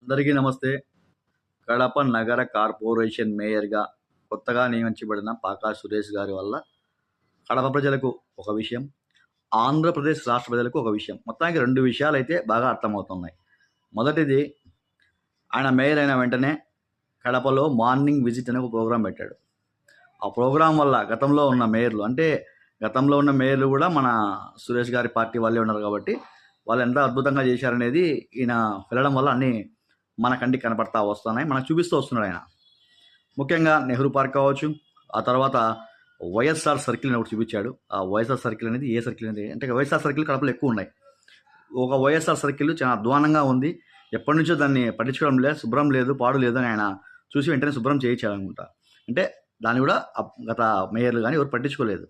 అందరికీ నమస్తే. కడప నగర కార్పొరేషన్ మేయర్‌గా కొత్తగా నియమించబడిన పాకా సురేష్ గారి వల్ల కడప ప్రజలకు ఒక విషయం, ఆంధ్రప్రదేశ్ రాష్ట్ర ప్రజలకు ఒక విషయం. మొత్తానికి 2 విషయాలైతే బాగా అర్థమవుతున్నాయి. మొదటిది, ఆయన మేయర్ అయిన వెంటనే కడపలో మార్నింగ్ విజిట్ అనే ఒక ప్రోగ్రాం పెట్టాడు. ఆ ప్రోగ్రాం వల్ల గతంలో ఉన్న మేయర్లు కూడా మన సురేష్ గారి పార్టీ వాళ్ళే ఉన్నారు కాబట్టి వాళ్ళు ఎంత అద్భుతంగా చేశారనేది ఈయన వెళ్ళడం వల్ల అన్నీ మన కంటికి కనపడతా వస్తున్నాయి, మనకు చూపిస్తూ వస్తున్నాడు ఆయన. ముఖ్యంగా నెహ్రూ పార్క్ కావచ్చు, ఆ తర్వాత వైఎస్ఆర్ సర్కిల్ అని ఒకటి చూపించాడు. ఆ వైఎస్ఆర్ సర్కిల్ అనేది ఏ సర్కిల్ అనేది అంటే వైఎస్ఆర్ సర్కిల్ కడపలో ఎక్కువ ఉన్నాయి. ఒక వైఎస్ఆర్ సర్కిల్ చాలా అధ్వానంగా ఉంది, ఎప్పటి నుంచో దాన్ని పట్టించుకోవడం లేదు, శుభ్రం లేదు, పాడు లేదు అని ఆయన చూసి వెంటనే శుభ్రం చేయించాలనుకుంటా. అంటే దాన్ని కూడా గత మేయర్లు కానీ ఎవరు పట్టించుకోలేదు.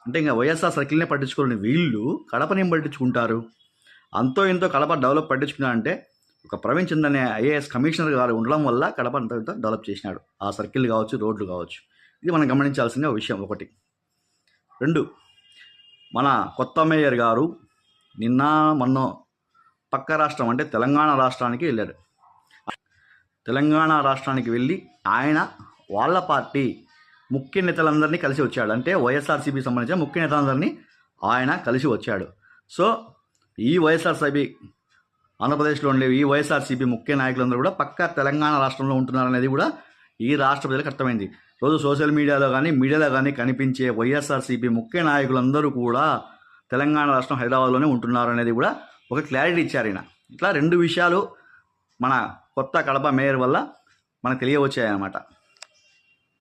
అంటే ఇంకా వైఎస్ఆర్ సర్కిల్నే పట్టించుకోలేని వీళ్ళు కడపని ఏం పట్టించుకుంటారు? అంతో ఇంతో కడప డెవలప్ పట్టించుకున్నారంటే ఒక ప్రవీణ్ చంద్ అనే ఐఏఎస్ కమిషనర్ గారు ఉండడం వల్ల కడప అంత ఇంత డెవలప్ చేసినాడు. ఆ సర్కిల్ కావచ్చు, రోడ్లు కావచ్చు. ఇది మనం గమనించాల్సిన విషయం ఒకటి. 2, మన కొత్త మేయర్ గారు నిన్న మొన్న పక్క రాష్ట్రం అంటే తెలంగాణ రాష్ట్రానికి వెళ్ళారు. తెలంగాణ రాష్ట్రానికి వెళ్ళి ఆయన వాళ్ళ పార్టీ ముఖ్య నేతలందరినీ కలిసి వచ్చాడు. అంటే వైఎస్ఆర్సీపీకి సంబంధించిన ముఖ్య నేతలందరినీ ఆయన కలిసి వచ్చాడు. సో ఈ వైఎస్ఆర్సీపీ ఆంధ్రప్రదేశ్లో ఉండే ఈ వైఎస్ఆర్సీపీ ముఖ్య నాయకులందరూ కూడా పక్క తెలంగాణ రాష్ట్రంలో ఉంటున్నారనేది కూడా ఈ రాష్ట్ర ప్రజలకు అర్థమైంది. రోజు సోషల్ మీడియాలో కానీ కనిపించే వైఎస్ఆర్సీపీ ముఖ్య నాయకులందరూ కూడా తెలంగాణ రాష్ట్రం హైదరాబాద్లోనే ఉంటున్నారు అనేది కూడా ఒక క్లారిటీ ఇచ్చారు ఈయన. ఇట్లా 2 విషయాలు మన కొత్త కడప మేయర్ వల్ల మనకు తెలియవచ్చాయన్నమాట.